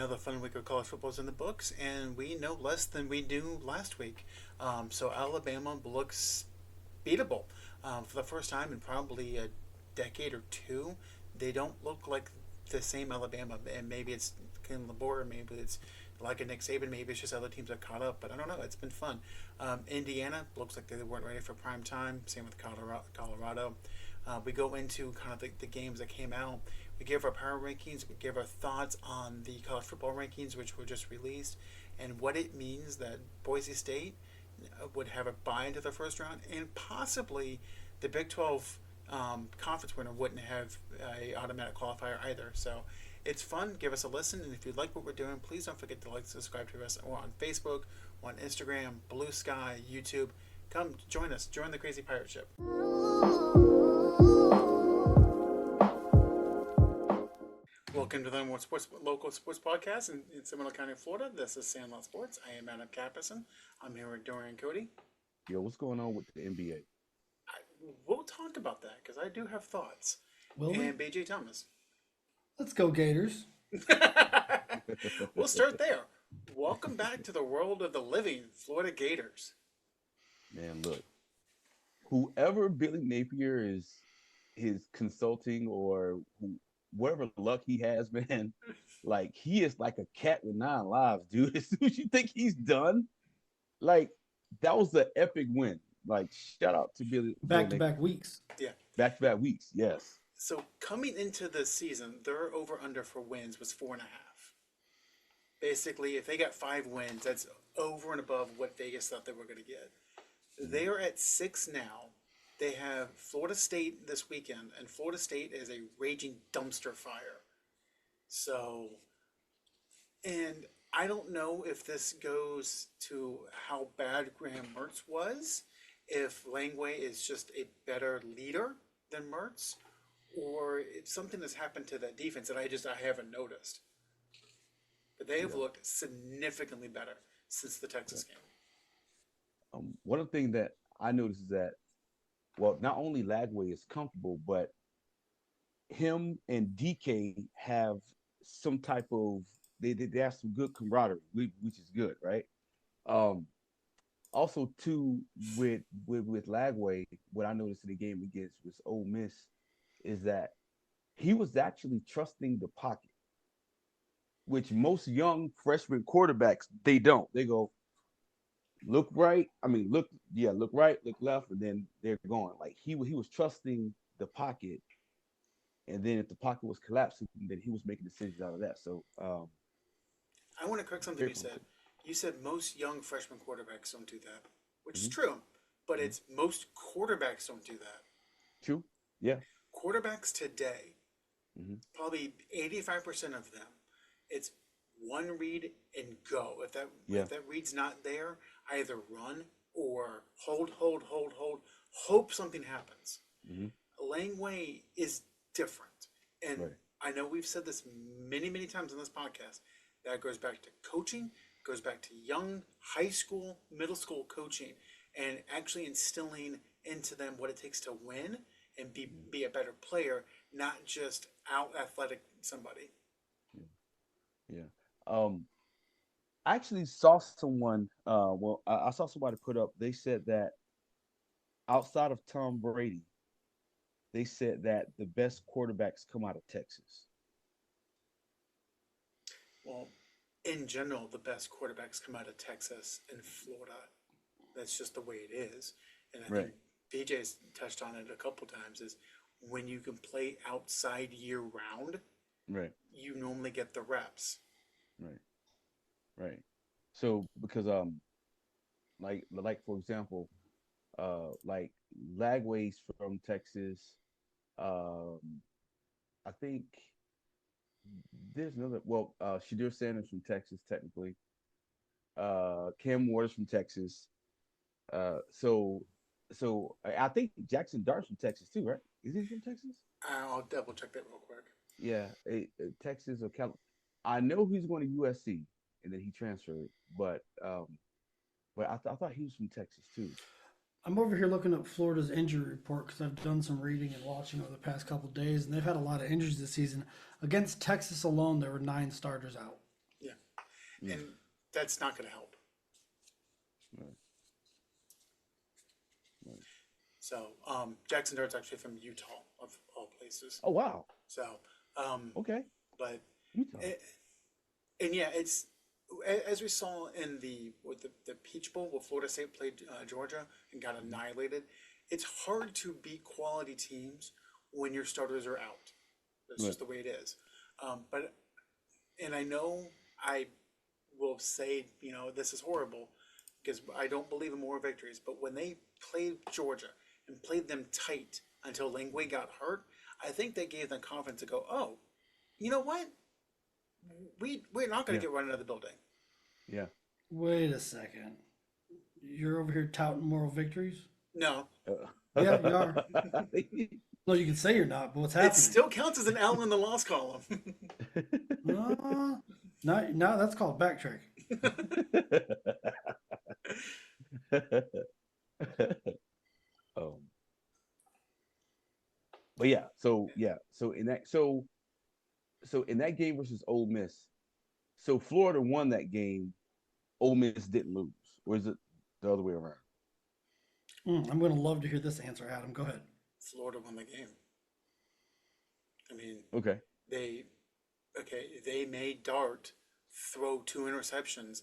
Another fun week of college football is in the books, and we know less than we knew last week. So Alabama looks beatable for the first time in probably a decade or two. They don't look like the same Alabama, and maybe it's Ken LeBoer, maybe it's like a Nick Saban, maybe it's just other teams that caught up. But I don't know. It's been fun. Indiana looks like they weren't ready for prime time. Same with Colorado. We go into kind of the games that came out. We give our power rankings. We give our thoughts on the college football rankings, which were just released, and what it means that Boise State would have a bye into the first round, and possibly the Big 12 conference winner wouldn't have a automatic qualifier either. So it's fun. Give us a listen, and if you like what we're doing, please don't forget to like, subscribe to us. We're on Facebook, on Instagram, Blue Sky, YouTube. Come join us. Join the Crazy Pirate Ship. Welcome to the number one local sports podcast in Seminole County, Florida. This is Sandlot Sports. I am Adam Capison. I'm here with Dorian Cody. Yo, what's going on with the NBA? We'll talk about that because I do have thoughts. Will we? And BJ Thomas. Let's go Gators. We'll start there. Welcome back to the world of the living, Florida Gators. Man, look, whoever Billy Napier is consulting or whatever luck he has, man, like he is like a cat with 9 lives, dude. As soon as you think he's done, like that was the epic win. Like shout out to Billy. Back-to-back weeks. Yeah. Back-to-back weeks, yes. So coming into the season, their over-under for wins was 4.5. Basically, if they got 5 wins, that's over and above what Vegas thought they were going to get. They are at 6 now. They have Florida State this weekend, and Florida State is a raging dumpster fire. So, and I don't know if this goes to how bad Graham Mertz was, if Langway is just a better leader than Mertz, or if something has happened to that defense that I haven't noticed. But they have looked significantly better since the Texas game. One of the things that I noticed is that, well, not only Lagway is comfortable, but him and DK have some type of they have some good camaraderie, which is good, right? Also, too, with Lagway, what I noticed in the game against was Ole Miss is that he was actually trusting the pocket, which most young freshman quarterbacks they don't. They go, look right. I mean, look right, look left, and then they're going. Like he was trusting the pocket, and then if the pocket was collapsing, then he was making decisions out of that. So, I want to correct something you said. You said most young freshman quarterbacks don't do that, which is true, but it's most quarterbacks don't do that. True. Yeah. Quarterbacks today, probably 85% of them, it's one read and go. If that read's not there, either run or hold, hope something happens. Langway is different. And I know we've said this many, many times on this podcast. That goes back to coaching, goes back to young high school, middle school coaching, and actually instilling into them what it takes to win and be a better player, not just out athletic somebody. Yeah. I actually saw someone. I saw somebody put up. They said that outside of Tom Brady, they said that the best quarterbacks come out of Texas. Well, in general, the best quarterbacks come out of Texas and Florida. That's just the way it is. And I think BJ's touched on it a couple times, is when you can play outside year round, you normally get the reps. Right. So because like for example, like Lagway's from Texas. I think there's another. Well, Shadir Sanders from Texas, technically. Cam Waters from Texas. So I think Jackson Dart's from Texas too, right? Is he from Texas? I'll double check that real quick. Yeah, Texas or California. I know he's going to USC, and then he transferred, but I thought he was from Texas too. I'm over here looking up Florida's injury report because I've done some reading and watching over the past couple of days, and they've had a lot of injuries this season. Against Texas alone, there were 9 starters out. Yeah. Yeah. And that's not going to help. Right. Right. So, Jackson Dart's actually from Utah, of all places. Oh wow. So, Okay. but, Utah. and yeah, it's, as we saw in the Peach Bowl where Florida State played Georgia and got annihilated, it's hard to beat quality teams when your starters are out. That's just the way it is. But and I know I will say, this is horrible because I don't believe in more victories. But when they played Georgia and played them tight until Langley got hurt, I think that gave them confidence to go, oh, you know what? We're not going to get run out of the building. Yeah. Wait a second. You're over here touting moral victories? No. Yeah, you are. No, you can say you're not, but what's happening? It still counts as an L in the loss column. No, that's called backtracking. But yeah, so in that game versus Ole Miss, so Florida won that game, Ole Miss didn't lose, or is it the other way around? I'm going to love to hear this answer, Adam. Go ahead. Florida won the game. I mean, Okay. They made Dart throw 2 interceptions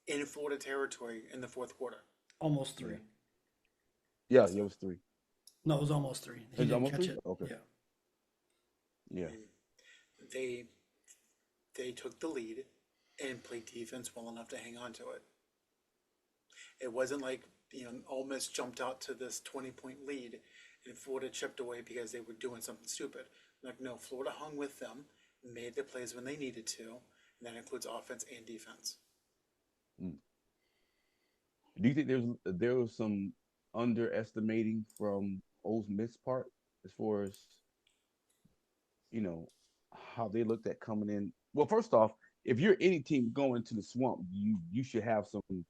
in Florida territory in the fourth quarter. Almost 3. Yeah, it was 3. No, it was almost 3. He It was didn't almost catch 3? it. Okay. Yeah. Yeah. They took the lead and played defense well enough to hang on to it. It wasn't like, Ole Miss jumped out to this 20-point lead and Florida chipped away because they were doing something stupid. Like, no, Florida hung with them, made the plays when they needed to, and that includes offense and defense. Do you think there was some underestimating from Ole Miss part as far as how they looked at coming in? Well, first off, if you're any team going to the Swamp, you should have some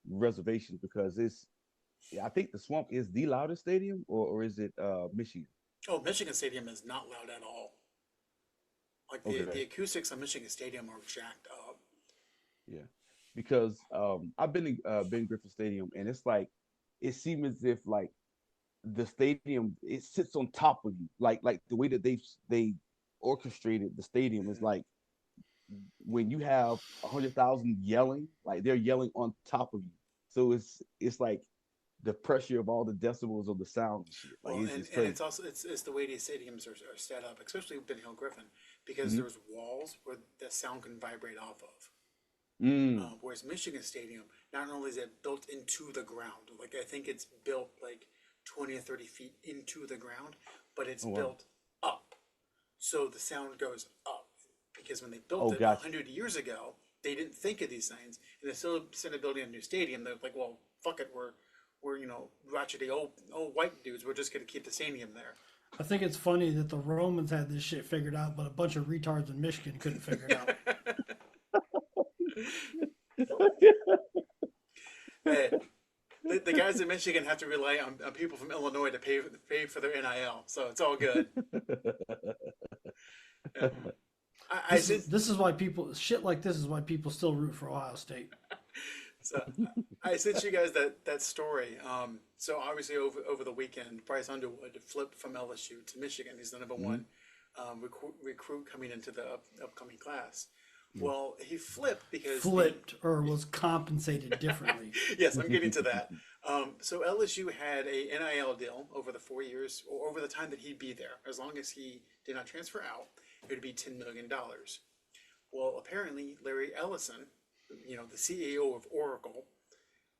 reservations because I think the Swamp is the loudest stadium, or is it Michigan? Oh, Michigan Stadium is not loud at all. Like the acoustics of Michigan Stadium are jacked up. Yeah, because I've been to Ben Griffin Stadium, and it's like it seems as if like the stadium it sits on top of you, like the way that they orchestrated the stadium is like when you have 100,000 yelling, like they're yelling on top of you. So it's like the pressure of all the decibels of the sound and shit. Like Well, it's and crazy. it's also it's the way these stadiums are set up, especially Ben Hill Griffin, because there's walls where the sound can vibrate off of. Whereas Michigan Stadium, not only is it built into the ground, like I think it's built like 20 or 30 feet into the ground, but it's built up, so the sound goes up. Because when they built it 100 years ago, they didn't think of these things, and instead of building a new stadium, they're like, well, fuck it, we're ratchety old white dudes. We're just gonna keep the stadium there. I think it's funny that the Romans had this shit figured out, but a bunch of retards in Michigan couldn't figure it out. Hey, the guys in Michigan have to rely on people from Illinois to pay for their NIL, so it's all good. This is why people shit like this is why people still root for Ohio State. So I sent you guys that story. So obviously over the weekend, Bryce Underwood flipped from LSU to Michigan. He's the number one recruit coming into the upcoming class. Well, he flipped because or was compensated differently. Yes, I'm getting to that. So LSU had a NIL deal over the 4 years, or over the time that he'd be there. As long as he did not transfer out, it would be $10 million. Well, apparently Larry Ellison, the CEO of Oracle,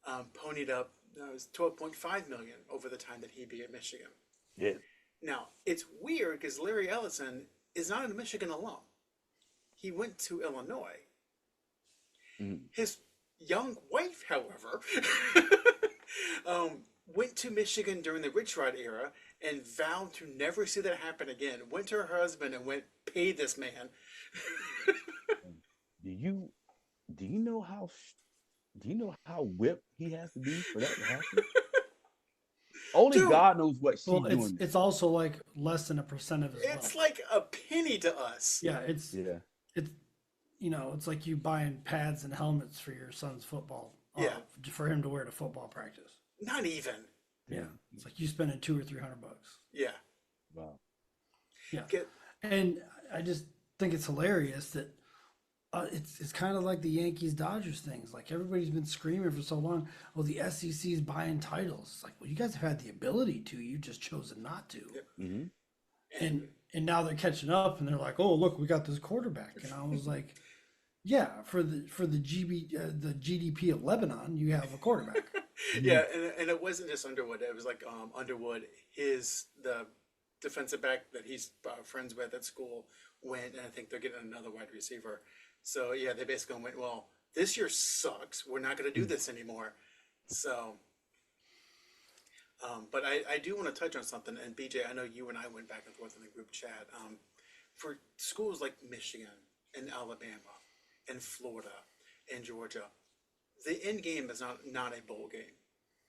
ponied up $12.5 million over the time that he'd be at Michigan. Yeah. Now it's weird because Larry Ellison is not a Michigan alum. He went to Illinois. His young wife, however, went to Michigan during the Rich Rod era and vowed to never see that happen again. Went to her husband and went, pay this man. Do you know how whipped he has to be for that to happen? Only God knows what she's doing. It's also like less than 1% of his wealth. It's like a penny to us. Yeah, it's it's like you buying pads and helmets for your son's football. Yeah. For him to wear to football practice. Not even. Yeah. It's like you spending $200 or $300. Yeah. Wow. Yeah. And I just think it's hilarious that it's kind of like the Yankees Dodgers things. Like everybody's been screaming for so long, oh, the SEC's buying titles. It's like, well, you guys have had the ability to, you just chosen not to. Yep. Mm-hmm. And now they're catching up, and they're like, oh, look, we got this quarterback. And I was like, yeah, for the GDP of Lebanon, you have a quarterback. Yeah, and it wasn't just Underwood. It was like Underwood, the defensive back that he's friends with at school went, and I think they're getting another wide receiver. So yeah, they basically went, well, this year sucks. We're not going to do this anymore. So, but I do want to touch on something. And BJ, I know you and I went back and forth in the group chat. For schools like Michigan and Alabama and Florida and Georgia, the end game is not a bowl game.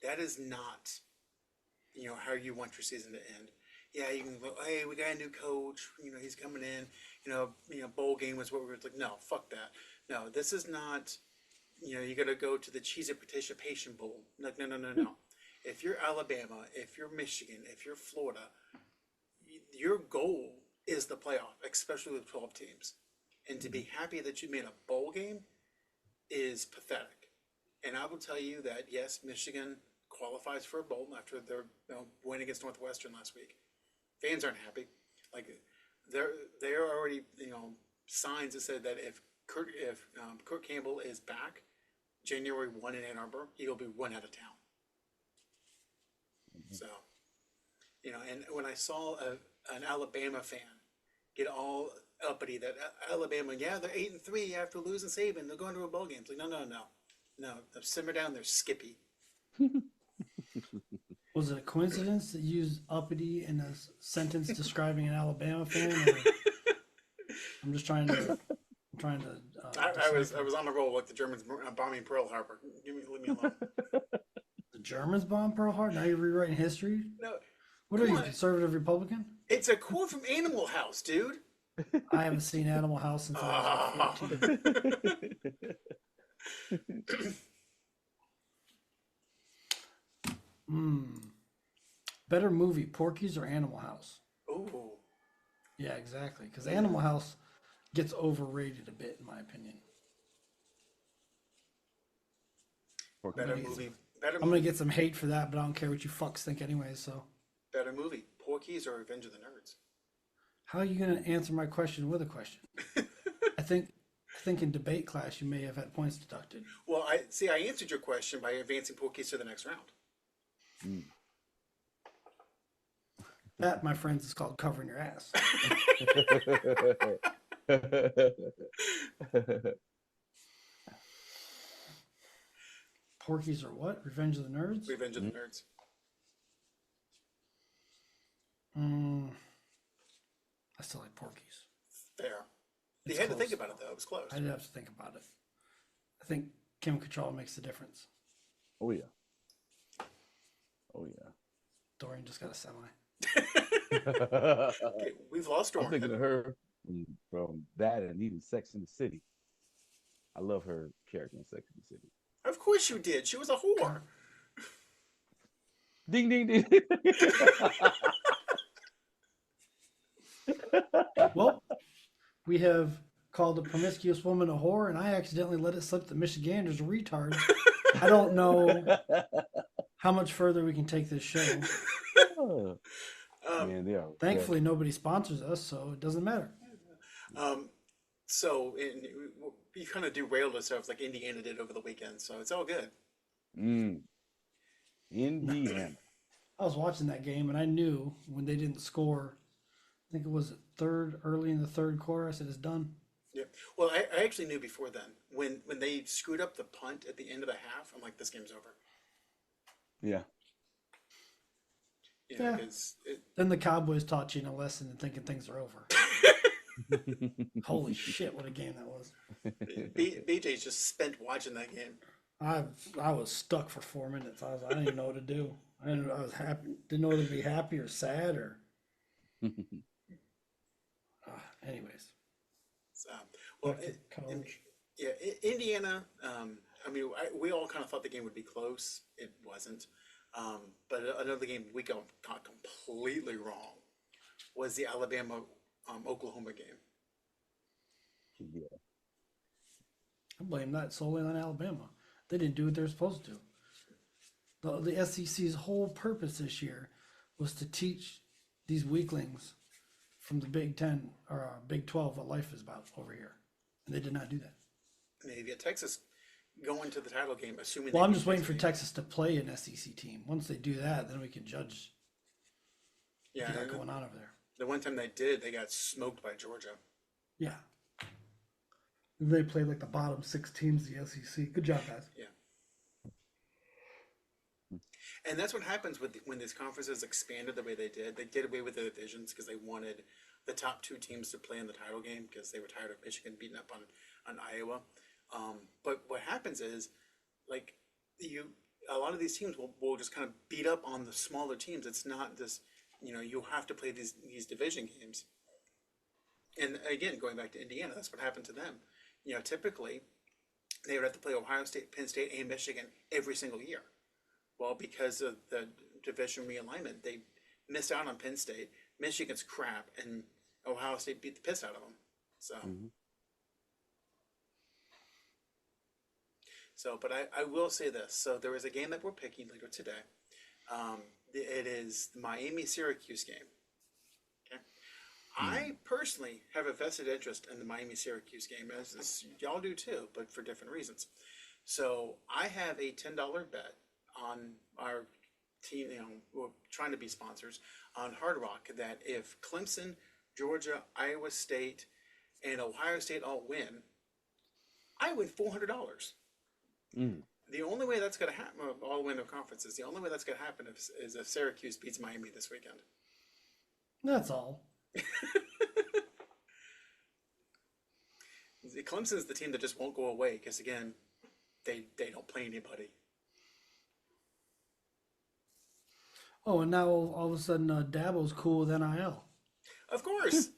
That is not, how you want your season to end. Yeah, you can go, hey, we got a new coach. He's coming in. Bowl game was what we were like. No, fuck that. No, this is not. You got to go to the Cheez-It Participation Bowl. Like, no. If you're Alabama, if you're Michigan, if you're Florida, your goal is the playoff, especially with 12 teams. And to be happy that you made a bowl game is pathetic. And I will tell you that yes, Michigan qualifies for a bowl after their win against Northwestern last week. Fans aren't happy. Like there are already signs that said that if Kurt Campbell is back January 1 in Ann Arbor, he will be run out of town. So, and when I saw an Alabama fan get all uppity that Alabama, yeah, they're 8-3 after losing Saban, they're going to a bowl game. It's like no, simmer down there, Skippy. Was it a coincidence that you used uppity in a sentence describing an Alabama fan? Or I'm trying to. I was on a roll like the Germans bombing Pearl Harbor. Leave me alone. The Germans bombed Pearl Harbor. Now you're rewriting history. No. What are you, conservative Republican? It's a quote from Animal House, dude. I haven't seen Animal House since I was like 14. Better movie, Porky's or Animal House? Ooh. Yeah, exactly. Because Animal House gets overrated a bit, in my opinion. Better movie. I'm going to get some hate for that, but I don't care what you fucks think anyway, so. Better movie, Porky's or Revenge of the Nerds? How are you going to answer my question with a question? I think in debate class you may have had points deducted. Well, I answered your question by advancing Porky's to the next round. That, my friends, is called covering your ass. Porky's or what? Revenge of the Nerds? Revenge of the Nerds. I still like Porky's. Fair. It's You had to close. think about it, though. It was close. I did have to think about it. I think Kim Cattrall makes the difference. Oh yeah. Oh yeah. Dorian just got a semi. Okay, we've lost I'm Dorian. thinking of her from that and even Sex in the City. I love her character in Sex in the City. Of course you did. She was a whore. Ding ding ding. Well, we have called a promiscuous woman a whore, and I accidentally let it slip that Michiganders are retards. I don't know how much further we can take this show. Man, they are. Thankfully, nobody sponsors us, so it doesn't matter. So you kind of derailed ourselves like Indiana did over the weekend, so it's all good. Indiana. I was watching that game, and I knew when they didn't score, I think it was early in the third quarter, I said, it's done. Yeah. Well, I actually knew before then. When they screwed up the punt at the end of the half, I'm like, this game's over. Yeah. Yeah. Then the Cowboys taught you a lesson in thinking things are over. Holy shit, what a game that was. BJ's just spent watching that game. I was stuck for 4 minutes. I didn't even know what to do. I was happy. Didn't know whether to be happy or sad or. Anyways. So, Well, back to college. Indiana. I mean, we all kind of thought the game would be close. It wasn't. But another game we got completely wrong was the Alabama Oklahoma game. Yeah. I blame that solely on Alabama. They didn't do what they're supposed to. The SEC's whole purpose this year was to teach these weaklings from the Big 10 or Big 12 what life is about over here. And they did not do that. Maybe at Texas going to the title game, assuming. Well, I'm just waiting for Texas to play an SEC team. Once they do that, then we can judge what they got going on over there. The one time they did, they got smoked by Georgia. Yeah. They played like the bottom 6 teams of the SEC. Good job, guys. Yeah. And that's what happens when these conferences expanded the way they did. They did away with the divisions because they wanted the top 2 teams to play in the title game because they were tired of Michigan beating up on Iowa. But what happens is, like, a lot of these teams will just kind of beat up on the smaller teams. It's not this, you have to play these division games. And again, going back to Indiana, that's what happened to them. Typically, they would have to play Ohio State, Penn State, and Michigan every single year. Well, because of the division realignment, they missed out on Penn State. Michigan's crap, and Ohio State beat the piss out of them. So, but I will say this. So there is a game that we're picking later today. It is the Miami-Syracuse game. Okay. I personally have a vested interest in the Miami-Syracuse game, as y'all do too, but for different reasons. So I have a $10 bet on our team, we're trying to be sponsors, on Hard Rock, that if Clemson, Georgia, Iowa State, and Ohio State all win, I win $400. The only way that's going to happen, all win their conferences, the only way that's going to happen is if Syracuse beats Miami this weekend. That's all. Clemson's the team that just won't go away because, again, they don't play anybody. Oh, and now all of a sudden Dabo's cool with NIL. Of course.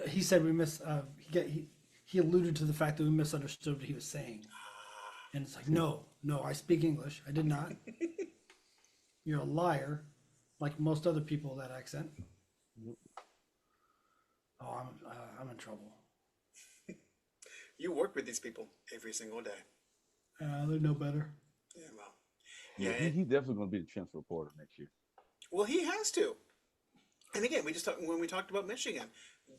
He said we he alluded to the fact that we misunderstood what he was saying. And it's like, no, I speak English. I did not. You're a liar, like most other people with that accent. Oh, I'm in trouble. You work with these people every single day. They know better. Yeah, well. Yeah, he's definitely going to be the transfer portal next year. Well, he has to. And again, when we talked about Michigan,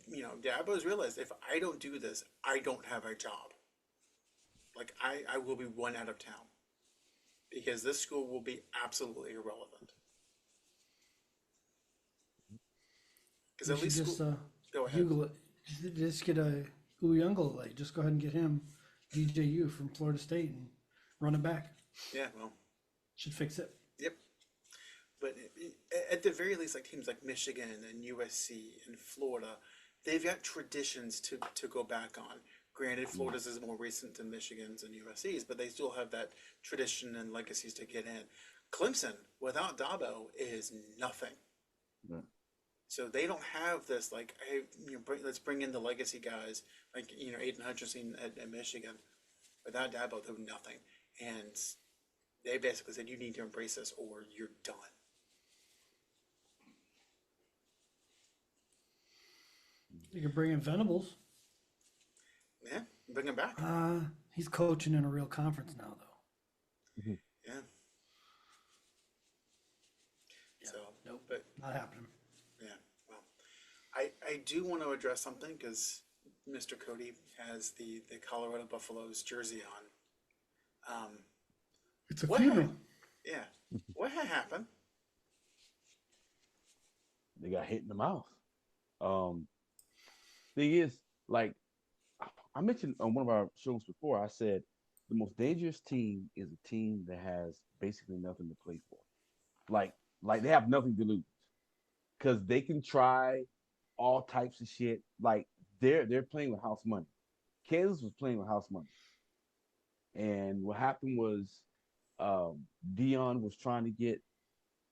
Dabo's realized if I don't do this, I don't have a job. Like, I will be run out of town because this school will be absolutely irrelevant. Because at least just go ahead. Google it. Just get a Uyunglele. Just go ahead and get him DJU from Florida State and run it back. Yeah, well, should fix it. Yep. But at the very least, like teams like Michigan and USC and Florida, they've got traditions to go back on. Granted, Florida's is more recent than Michigan's and USC's, but they still have that tradition and legacies to get in. Clemson, without Dabo, is nothing. Yeah. So they don't have this, like, hey, let's bring in the legacy guys, like, Aiden Hutchinson at Michigan. Without Dabo, they're nothing. And they basically said, you need to embrace this or you're done. You could bring in Venables. Yeah, bring him back. He's coaching in a real conference now, though. Mm-hmm. Yeah. So, nope, but not happening. Yeah, well, I do want to address something because Mr. Cody has the Colorado Buffaloes jersey on. It's a funeral. Yeah. What had happened? They got hit in the mouth. Thing is, like I mentioned on one of our shows before, I said the most dangerous team is a team that has basically nothing to play for. Like they have nothing to lose. Because they can try all types of shit. Like they're playing with house money. Kansas was playing with house money. And what happened was Dion was trying to get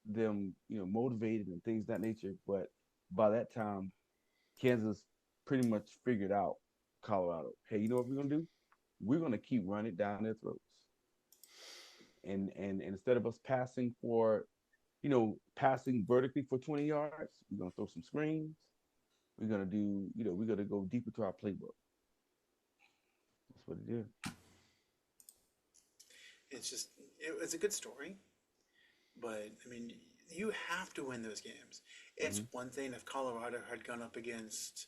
them, motivated and things of that nature. But by that time, Kansas pretty much figured out Colorado, hey, you know what we're gonna do? We're gonna keep running down their throats, and instead of us passing for, passing vertically for 20 yards, we're gonna throw some screens. We're gonna do, we're gonna go deep into our playbook. That's what it did. It's a good story, but I mean, you have to win those games. It's one thing if Colorado had gone up against,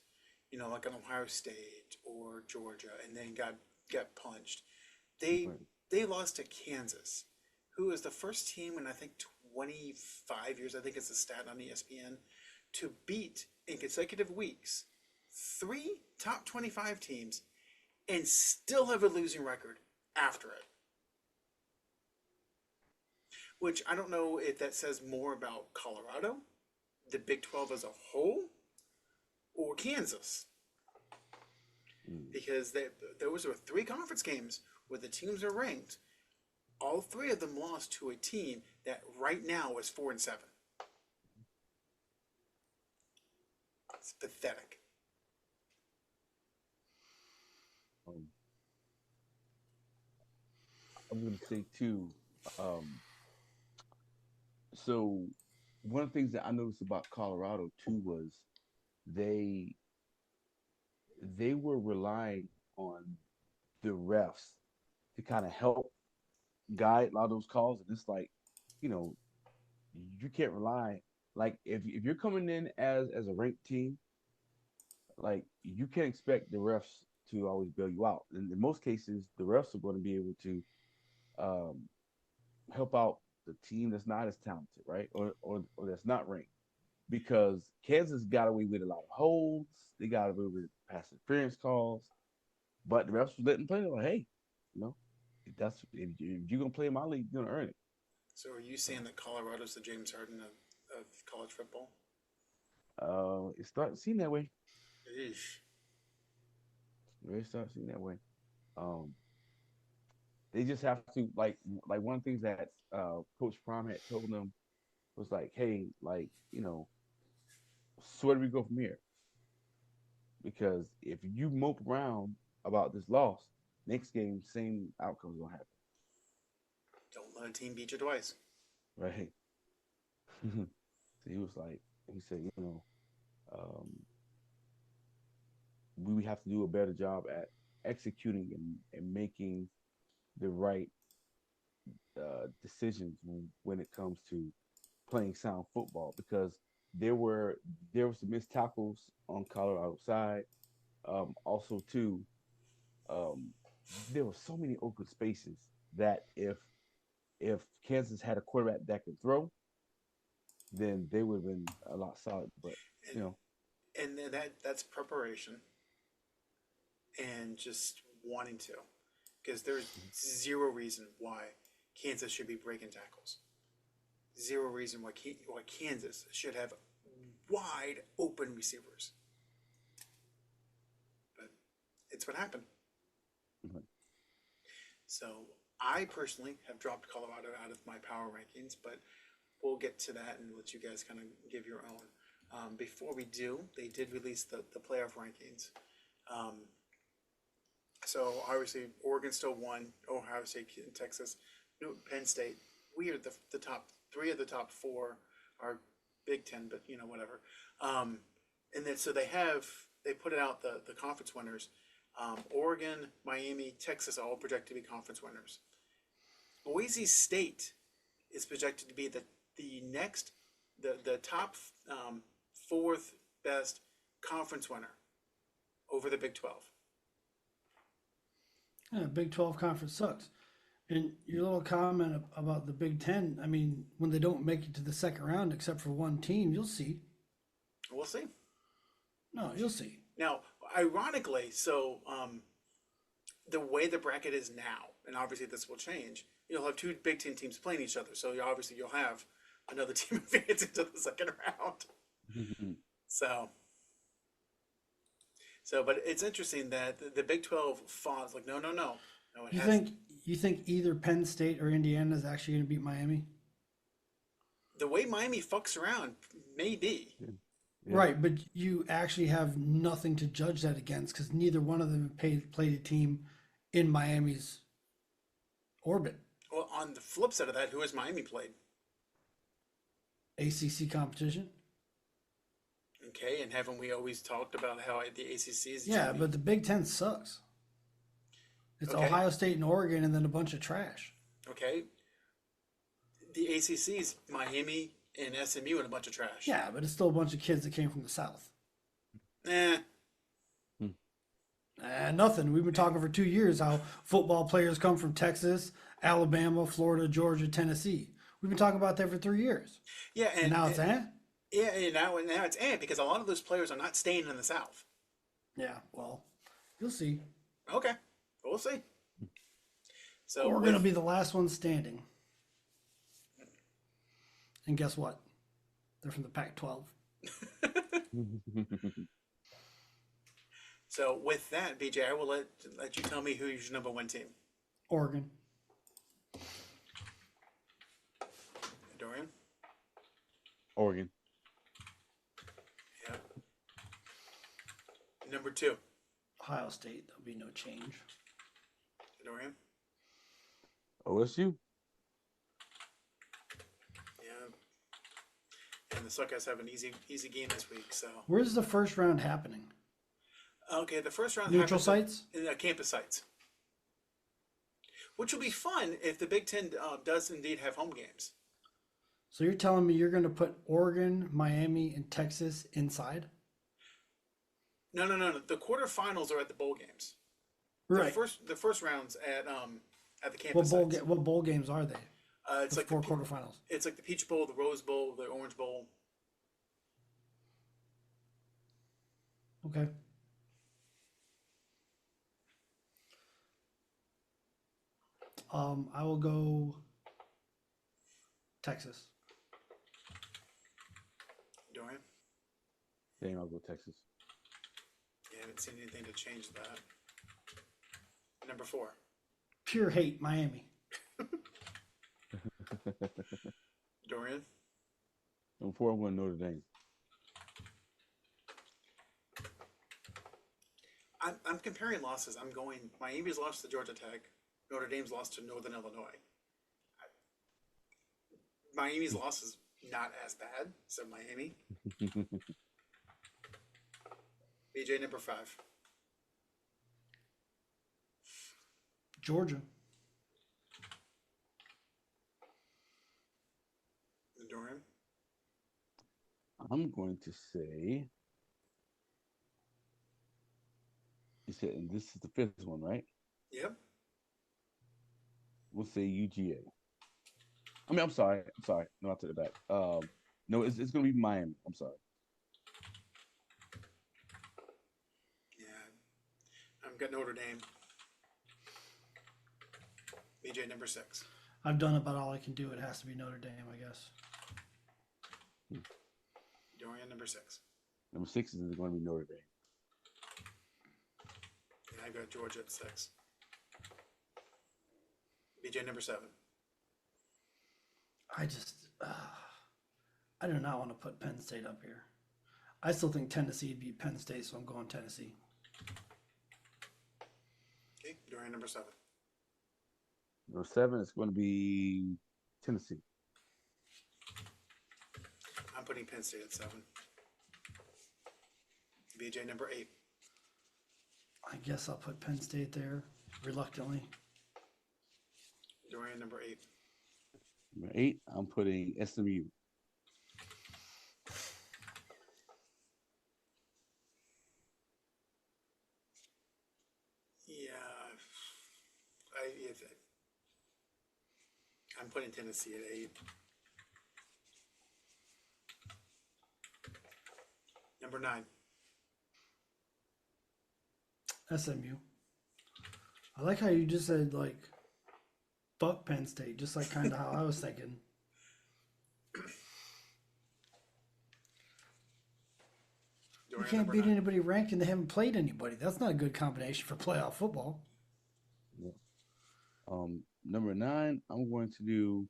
like an Ohio State or Georgia, and then got punched. They Right. they lost to Kansas, who is the first team in I think 25 years. I think it's a stat on ESPN to beat in consecutive weeks 3 top 25 teams and still have a losing record after it. Which I don't know if that says more about Colorado, the Big 12 as a whole, or Kansas. Because those were 3 conference games where the teams are ranked. All 3 of them lost to a team that right now is 4-7. It's pathetic. I'm gonna say too. So one of the things that I noticed about Colorado too was they they were relying on the refs to kind of help guide a lot of those calls, and it's like, you know, you can't rely, like if you're coming in as a ranked team, like you can't expect the refs to always bail you out. And in most cases, the refs are going to be able to um, help out the team that's not as talented, right, or that's not ranked. Because Kansas got away with a lot of holds, they got away with pass interference calls, but the refs was letting play. They're like, hey, you know, if you're gonna play in my league, you're gonna earn it. So are you saying that Colorado's the James Harden of college football? It's starting to seem that way. Eesh. Really starting to seem that way. Um, they just have to, like one of the things that Coach Prime had told them was like, hey, like, so where do we go from here? Because if you mope around about this loss, next game, same outcome's gonna happen, Don't let a team beat you twice. right? So he was like, he said, um, we have to do a better job at executing and making the right decisions when it comes to playing sound football, because there were some missed tackles on Colorado's side. Also, too, um, there were so many open spaces that if Kansas had a quarterback that could throw, then they would have been a lot solid. But And you know, and then that's preparation and just wanting to. Because there's zero reason why Kansas should be breaking tackles. Zero reason why Kansas should have wide open receivers. But it's what happened. mhm. So I personally have dropped Colorado out of my power rankings, but we'll get to that and let you guys kind of give your own. Before we do, they did release the playoff rankings. Um, so obviously Oregon still won, Ohio State and Texas, Penn State. We are the top 3 of the top 4 are Big Ten, but whatever. And then so they put out the conference winners. Oregon, Miami, Texas all projected to be conference winners. Boise State is projected to be the top 4th best conference winner over the Big 12. Yeah, Big 12 conference sucks. And your little comment about the Big Ten, I mean, when they don't make it to the second round except for one team, you'll see. We'll see. No, you'll see. Now, ironically, so the way the bracket is now, and obviously this will change, you'll have 2 Big Ten teams playing each other. So obviously you'll have another team advancing to the second round. But it's interesting that the Big 12 fought like, no. You think either Penn State or Indiana is actually going to beat Miami? The way Miami fucks around, maybe. Yeah. Right, but you actually have nothing to judge that against because neither one of them played a team in Miami's orbit. Well, on the flip side of that, who has Miami played? ACC competition. Okay, and haven't we always talked about how the ACC is? Yeah, but the Big Ten sucks. It's Okay. Ohio State and Oregon, and then a bunch of trash. Okay. The ACC is Miami and SMU and a bunch of trash. Yeah, but it's still a bunch of kids that came from the South. Nothing. We've been talking for 2 years how football players come from Texas, Alabama, Florida, Georgia, Tennessee. We've been talking about that for 3 years. Yeah, And now it's Yeah, and now it's because a lot of those players are not staying in the South. Yeah, well, you'll see. Okay, we'll see. So We're going to be the last one standing. And guess what? They're from the Pac-12. So with that, BJ, I will let you tell me who's your number one team. Oregon. Dorian? Oregon. Yeah. Number two. Ohio State. There'll be no change. Dorian? OSU. Yeah. And the Suckers have an easy game this week. So Where's the first round happening? okay, the first round Neutral happens sites? in campus sites, which will be fun if the Big Ten does indeed have home games. So you're telling me you're going to put Oregon, Miami, and Texas inside? No. The quarterfinals are at the bowl games. Right. The first rounds at the campus sites. What bowl games are they? It's like four quarterfinals. It's like the Peach Bowl, the Rose Bowl, the Orange Bowl. Okay. I will go Texas. Dorian? Same, I'll go Texas. Yeah, I haven't seen anything to change that. Number four. Pure hate, Miami. Dorian? Number four, I'm going Notre Dame. I'm comparing losses. I'm going Miami's lost to Georgia Tech. Notre Dame's lost to Northern Illinois. Miami's loss is not as bad, so Miami. BJ, number five. Georgia. Dorian? I'm going to say, you said, and this is the fifth one, right? Yep. We'll say UGA. I mean, I'm sorry. No, I took it back. No, it's going to be Miami. I'm sorry. Yeah. I've got Notre Dame. BJ, number six. I've done about all I can do. It has to be Notre Dame, I guess. Dorian, number six. Number six is going to be Notre Dame. And I've got Georgia at six. BJ, number seven. I do not want to put Penn State up here. I still think Tennessee would beat Penn State, so I'm going Tennessee. Okay, Dorian, number seven. Number seven is going to be Tennessee. I'm putting Penn State at seven. BJ, number eight. I guess I'll put Penn State there, reluctantly. Dorian, number eight. Number eight, I'm putting SMU. Yeah. I'm putting Tennessee at eight. Number nine. SMU. I like how you just said, like, fuck Penn State, just like kind of how I was thinking. You Dorian, can't number beat nine. anybody ranked and they haven't played anybody. That's not a good combination for playoff football. Yeah. Number nine, I'm going to do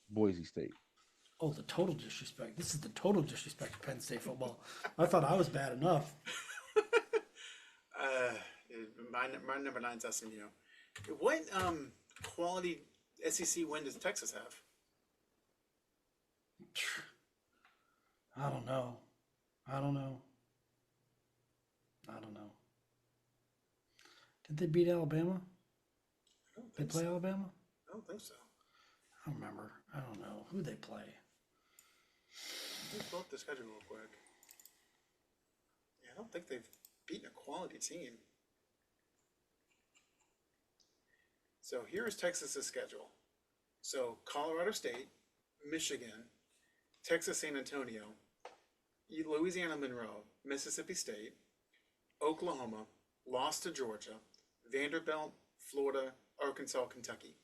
Boise State. Oh, the total disrespect. This is the total disrespect of Penn State football. I thought I was bad enough. My number 9's SMU. What quality SEC win does Texas have? I don't know. Did they beat Alabama? They play Alabama? I don't think so. I don't remember. I don't know. Who they play? Let's pull up the schedule real quick. Yeah, I don't think they've beaten a quality team. So here's Texas's schedule. So Colorado State, Michigan, Texas San Antonio, Louisiana Monroe, Mississippi State, Oklahoma, lost to Georgia, Vanderbilt, Florida, Arkansas, Kentucky.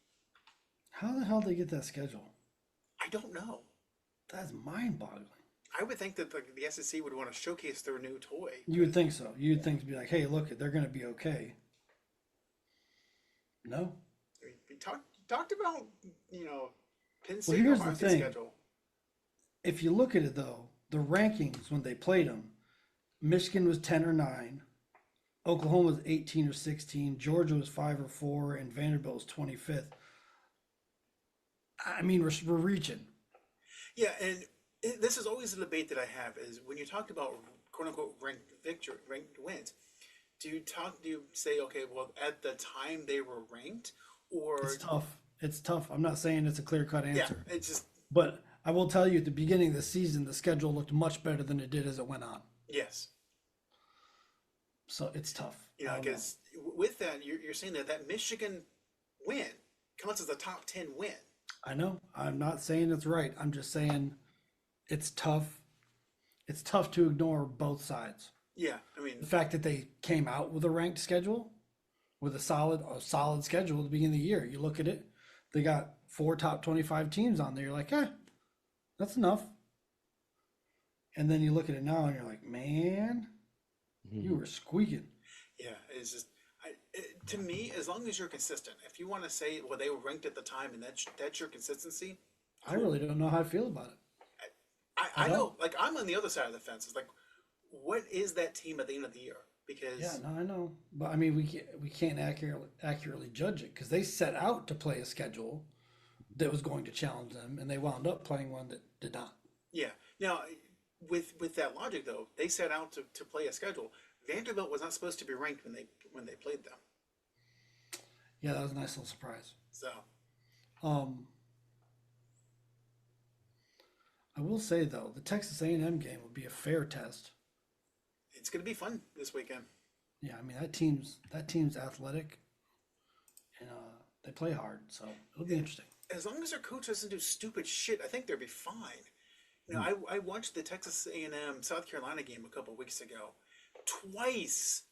How the hell did they get that schedule? I don't know. That's mind-boggling. I would think that the SEC would want to showcase their new toy. You would think so. You'd think to be like, hey, look, they're going to be okay. No? We talked about, Penn State Here's the thing. schedule. If you look at it, though, the rankings when they played them, Michigan was 10 or 9, Oklahoma was 18 or 16, Georgia was 5 or 4, and Vanderbilt was 25th. I mean, we're reaching. Yeah, and this is always a debate that I have is when you talk about quote unquote ranked wins, do you say, okay, well, at the time they were ranked, or It's tough. It's tough. I'm not saying it's a clear-cut answer. Yeah, it's just But I will tell you, at the beginning of the season, the schedule looked much better than it did as it went on. yes. So it's tough. I guess with that, you're saying that Michigan win counts as a top 10 win. I know. I'm not saying it's right. I'm just saying it's tough. It's tough to ignore both sides. Yeah, I mean, The fact that they came out with a ranked schedule, with a solid schedule at the beginning of the year. You look at it, they got 4 top 25 teams on there. You're like, that's enough. And then you look at it now and you're like, man, you were squeaking. yeah, it's just to me, as long as you're consistent. If you want to say, well, they were ranked at the time, and that's your consistency. I really don't know how I feel about it. I know, like I'm on the other side of the fence. It's like, what is that team at the end of the year? Because Yeah, no, I know, but I mean, we can't accurately judge it because they set out to play a schedule that was going to challenge them, and they wound up playing one that did not. yeah. Now, with that logic though, they set out to play a schedule. Vanderbilt was not supposed to be ranked when they played them. Yeah, that was a nice little surprise. So I will say though, the Texas A&M game will be a fair test. it's going to be fun this weekend. Yeah, I mean that team's athletic, and they play hard, so it'll be interesting. As long as their coach doesn't do stupid shit, I think they'll be fine. I watched the Texas A&M South Carolina game a couple weeks ago. Twice,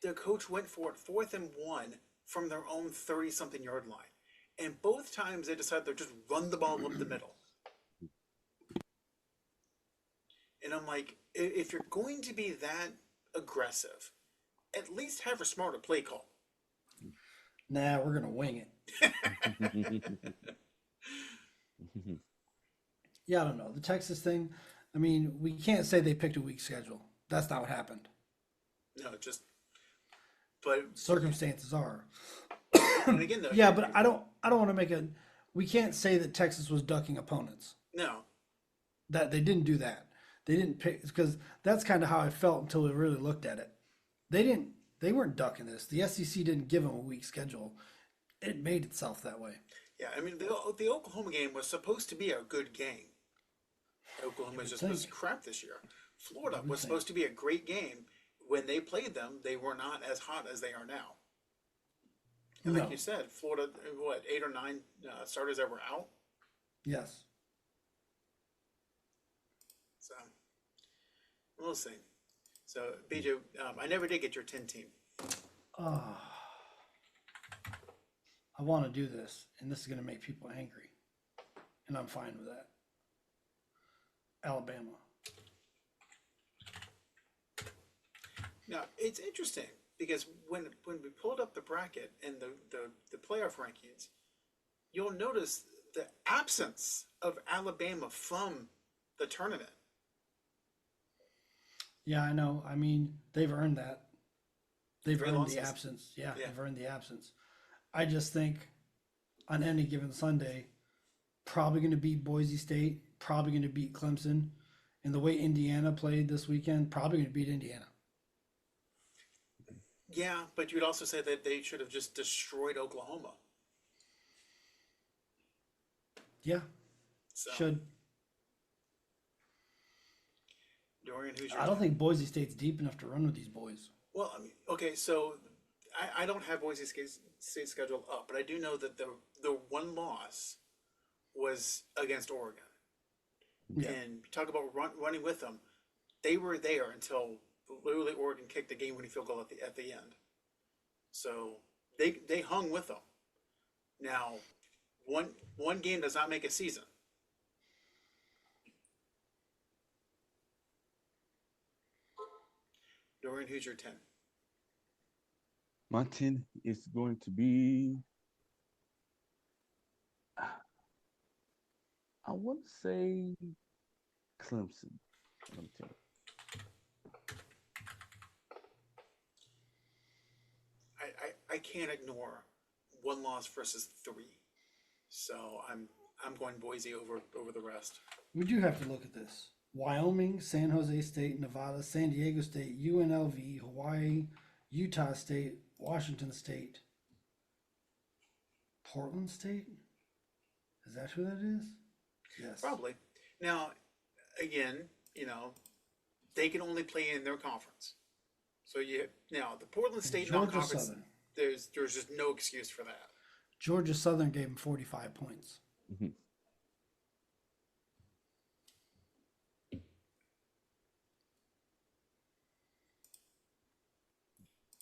their coach went for it 4th and 1 from their own 30-something yard line, and both times they decided to just run the ball up the middle. And I'm like, if you're going to be that aggressive, at least have a smarter play call. Nah, we're gonna wing it. Yeah, I don't know. The Texas thing, I mean, we can't say they picked a weak schedule. That's not what happened. No, but Circumstances are. and again, though, Yeah, but I don't want to make we can't say that Texas was ducking opponents. no, That they didn't do that. They didn't pick, because that's kind of how I felt until we really looked at it. They weren't ducking this. The SEC didn't give them a weak schedule. It made itself that way. yeah. I mean, the Oklahoma game was supposed to be a good game. Oklahoma just was crap this year. Florida was supposed to be a great game. When they played them, they were not as hot as they are now. And like you said, Florida, 8 or 9 starters that were out. Yes. So we'll see. So BJ, I never did get your 10 team. I want to do this, and this is going to make people angry, and I'm fine with that. Alabama. Now it's interesting because when we pulled up the bracket and the playoff rankings, you'll notice the absence of Alabama from the tournament. Yeah, I know. I mean, they've earned that. They've 3 earned losses. the absence. Yeah, Yeah. they've earned the absence. I just think on any given Sunday, probably going to beat Boise State, probably going to beat Clemson. And the way Indiana played this weekend, probably going to beat Indiana. Yeah, but you'd also say that they should have just destroyed Oklahoma. Yeah, So, should. Dorian, who's your I don't 10? think Boise State's deep enough to run with these boys. Well, I mean, okay, so I don't have Boise State's schedule up, but I do know that the one loss was against Oregon. Yeah. And talk about running with them. They were there until literally Oregon kicked the game-winning field goal at the end. So they hung with them. Now, one game does not make a season. Dorian, who's your 10? My 10 is going to be, I want to say Clemson. I'm 10. I can't ignore one loss versus 3. So I'm going Boise over the rest. We do have to look at this. Wyoming, San Jose State, Nevada, San Diego State, UNLV, Hawaii, Utah State, Washington State, Portland State? Is that who that is? Yes. Probably. Now, again, they can only play in their conference. So now the Portland State Georgia non-conference, Southern. there's just no excuse for that. Georgia Southern gave him 45 points. Mm-hmm.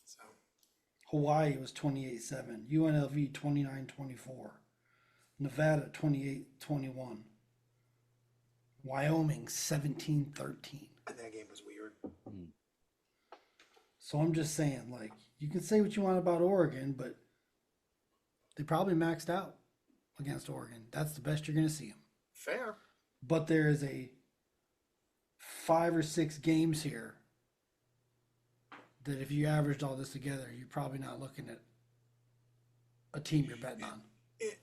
So Hawaii was 28-7. UNLV 29-24. Nevada 28-21. Wyoming 17-13. and that game was weird. So I'm just saying, like, you can say what you want about Oregon, but they probably maxed out against Oregon. That's the best you're going to see them. Fair. But there is a 5 or 6 games here that if you averaged all this together, you're probably not looking at a team you're betting on.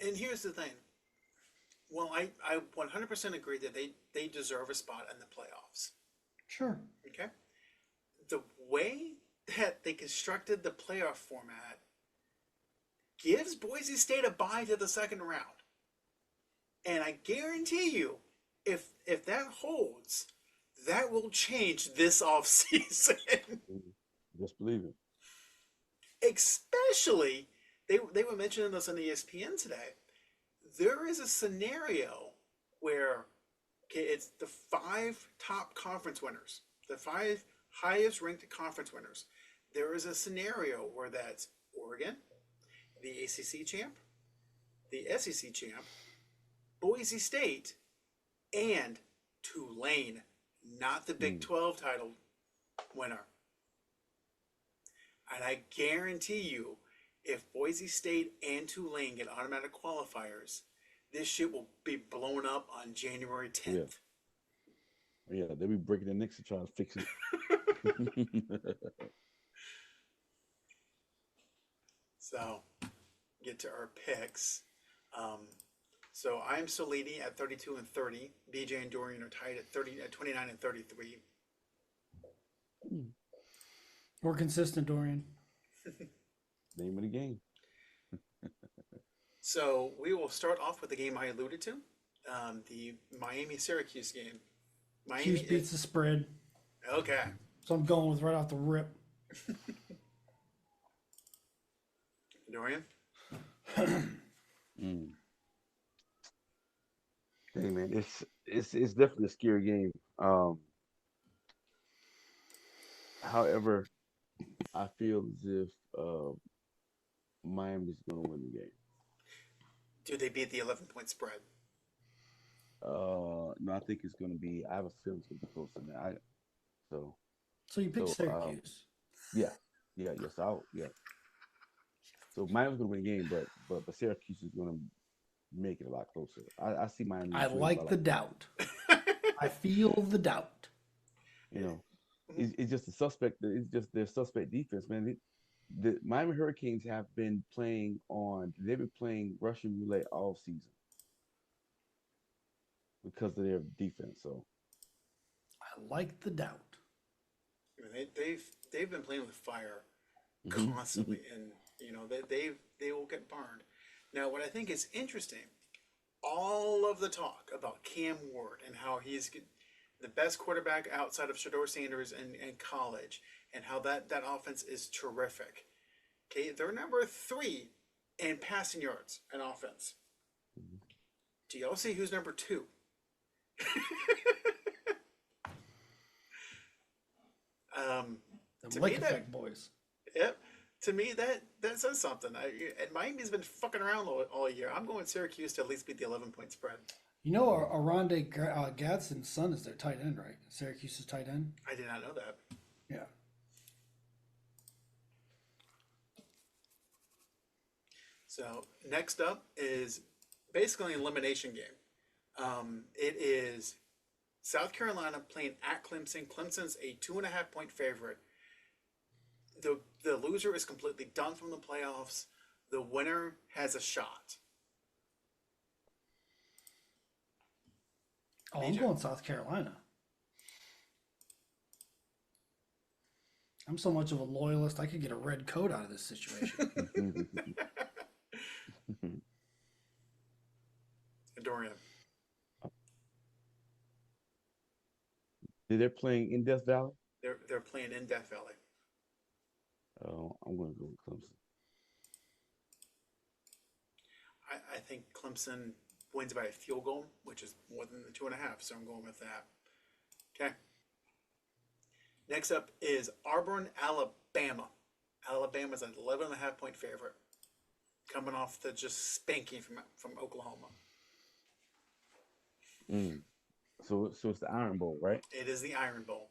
And here's the thing. Well, I 100% agree that they deserve a spot in the playoffs. Sure. Okay? The way that they constructed the playoff format gives Boise State a bye to the second round. And I guarantee you, if that holds, that will change this offseason. Just believe it. Especially, they were mentioning this on ESPN today. There is a scenario where it's the 5 top conference winners, the 5 highest ranked conference winners. There is a scenario where that's Oregon, the ACC champ, the SEC champ, Boise State, and Tulane, not the Big 12 title winner. And I guarantee you, if Boise State and Tulane get automatic qualifiers, this shit will be blown up on January 10th. Yeah, they'll be breaking their necks to try to fix it. So, get to our picks. So I'm still leading at 32 and 30. BJ and Dorian are tied at 29 and 33. We're consistent, Dorian. Name of the game. So we will start off with the game I alluded to, the Miami-Syracuse game. Hughes beats the spread. Okay. So I'm going with right off the rip. Dorian? Hey man, it's definitely a scary game. However, I feel as if Miami's going to win the game. Do they beat the 11-point spread? No, I think it's going to be. I have a feeling it's going to be closer than that. So you picked Syracuse. Yeah. So Miami's going to win the game, but Syracuse is going to make it a lot closer. I see Miami. I like the doubt. I feel the doubt. You know, it's just a suspect. It's just their suspect defense, man. The Miami Hurricanes have been playing on. They've been playing Russian roulette all season because of their defense. So I like the doubt. I mean, they've been playing with fire constantly, and they will get burned. Now, what I think is interesting, all of the talk about Cam Ward and how he's the best quarterback outside of Shedeur Sanders in college, and how that offense is terrific. Okay, they're number 3 in passing yards and offense. Do y'all see who's number 2? The Lake Effect boys. Yep. To me, that says something. And Miami's been fucking around all year. I'm going Syracuse to at least beat the 11-point spread. You know, Aronde Gadsden's son is their tight end, right? Syracuse's tight end. I did not know that. Yeah. So next up is basically an elimination game. It is South Carolina playing at Clemson. Clemson's a 2.5-point favorite. The loser is completely done from the playoffs. The winner has a shot. Oh, I'm going South Carolina. I'm so much of a loyalist, I could get a red coat out of this situation. Dorian. They're playing in Death Valley. They're playing in Death Valley. Oh, I'm going to go with Clemson. I think Clemson wins by a field goal, which is more than the 2.5, so I'm going with that. Okay. Next up is Auburn, Alabama. Alabama's an 11.5-point favorite, coming off the just spanking from Oklahoma. So it's the Iron Bowl, right? It is the Iron Bowl.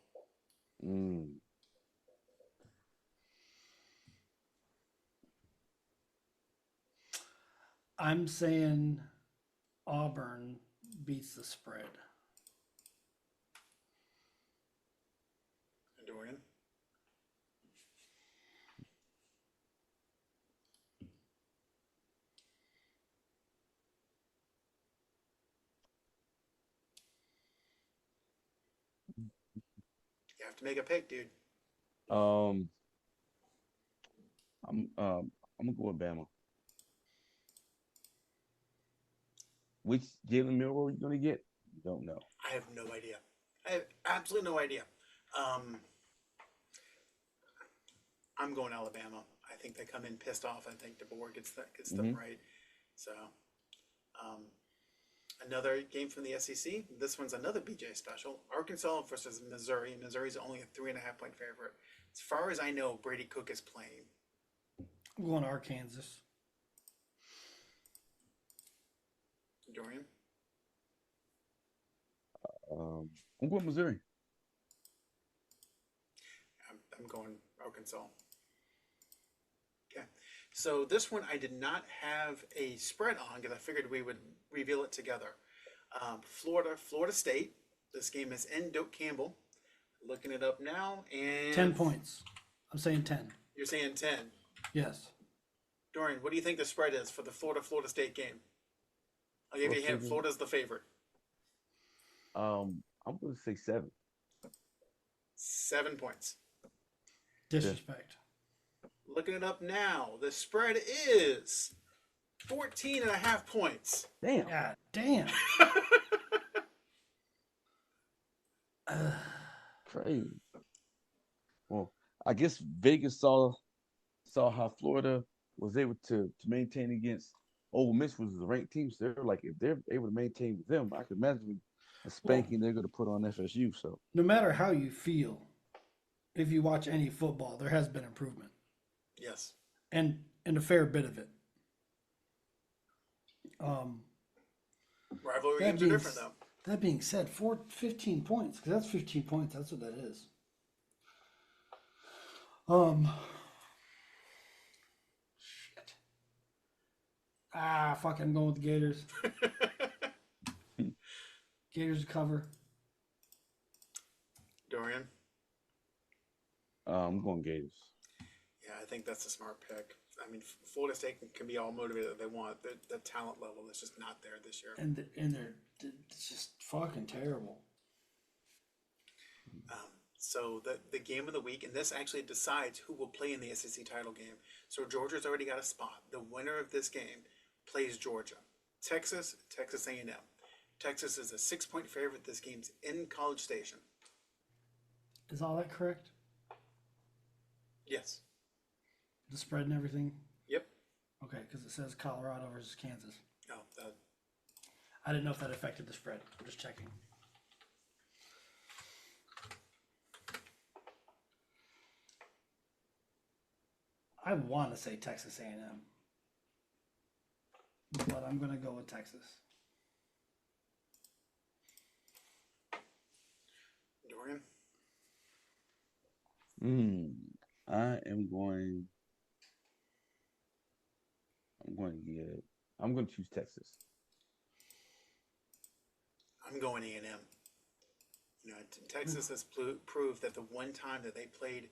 I'm saying Auburn beats the spread. Dorian. You have to make a pick, dude. I'm gonna go with Bama. Which Jalen Milroe are you gonna get? Don't know. I have no idea. I have absolutely no idea. I'm going Alabama. I think they come in pissed off. I think DeBoer gets them right. So, another game from the SEC. This one's another BJ special. Arkansas versus Missouri. Missouri's only a 3.5-point favorite. As far as I know, Brady Cook is playing. I'm going Arkansas. Dorian? I'm going Missouri. I'm going Arkansas. Okay. So this one I did not have a spread on because I figured we would reveal it together. Florida State. This game is in Doak Campbell. Looking it up now. And 10 points. I'm saying 10. You're saying 10. Yes. Dorian, what do you think the spread is for the Florida State game? I'll give you a hint. Florida's the favorite. I'm going to say 7. 7 points. Disrespect. Looking it up now. The spread is 14.5 points. Damn. God damn. Crazy. Well, I guess Vegas saw how Florida was able to maintain against Ole Miss, was a ranked team. So they're like, if they're able to maintain with them, I could imagine a spanking they're going to put on FSU. So no matter how you feel, if you watch any football, there has been improvement. Yes. And a fair bit of it. Rivalry games are different, though. That being said, 15 points, because that's 15 points. That's what that is. Shit. Fuck, I'm going with the Gators. Gators cover. Dorian? I'm going Gators. Yeah, I think that's a smart pick. I mean, Florida State can be all motivated that they want. The talent level is just not there this year. And they're it's just fucking terrible. So the game of the week, and this actually decides who will play in the SEC title game. So Georgia's already got a spot. The winner of this game plays Georgia. Texas A&M. Texas is a 6-point favorite. This game's in College Station. Is all that correct? Yes. The spread and everything? Yep. Okay, because it says Colorado versus Kansas. Oh, I didn't know if that affected the spread. I'm just checking. I want to say Texas A&M, but I'm going to go with Texas. Dorian? I'm going to choose Texas. I'm going A&M. You know, Texas has proved that the one time that they played,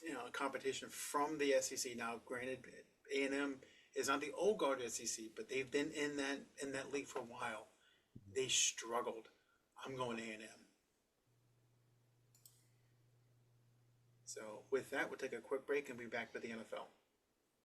a competition from the SEC. Now, granted, A&M is not the old guard SEC, but they've been in that league for a while. They struggled. I'm going A&M. So with that, we'll take a quick break and be back with the NFL.